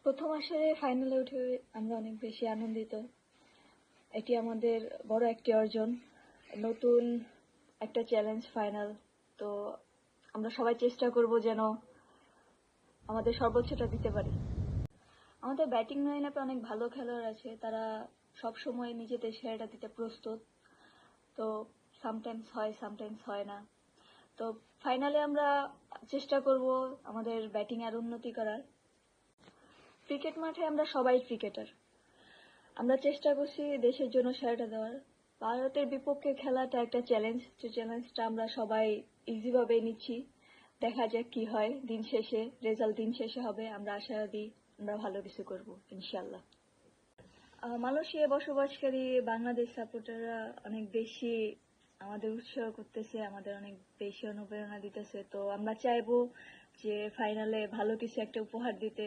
প্রথম আসরে ফাইনালে উঠে আমরা অনেক বেশি আনন্দিত। এটি আমাদের বড় একটি অর্জন, নতুন একটা চ্যালেঞ্জ ফাইনাল। তো আমরা সবাই চেষ্টা করব যেন আমাদের সর্বোচ্চটা দিতে পারি। আমাদের ব্যাটিং লাইন আপে অনেক ভালো খেলোয়াড় আছে, তারা সব সময় নিজেদের সেরাটা দিতে প্রস্তুত। তো সামটাইমস হয়, সামটাইমস হয় না। তো ফাইনালে আমরা চেষ্টা করব আমাদের ব্যাটিং আর উন্নতি করার। ক্রিকেট মাঠে আমরা সবাই ক্রিকেটার, আমরা চেষ্টা করছি দেশের জন্য সেরাটা দেওয়ার। ভারতের বিপক্ষে খেলাটা একটা চ্যালেঞ্জ, যে চ্যালেঞ্জটা আমরা সবাই ইজিভাবে নিচ্ছি। দেখা যাক কি হয়, দিন শেষে রেজাল্ট দিন শেষে হবে। আমরা আশাবাদী আমরা ভালো কিছু করব ইনশাল্লাহ। মালয়েশিয়ায় বসবাসকারী বাংলাদেশ সাপোর্টাররা অনেক বেশি আমাদের উৎসাহ করতেছে, আমাদের অনেক বেশি অনুপ্রেরণা দিতেছে। তো আমরা চাইবো যে ফাইনালে ভালো কিছু একটা উপহার দিতে।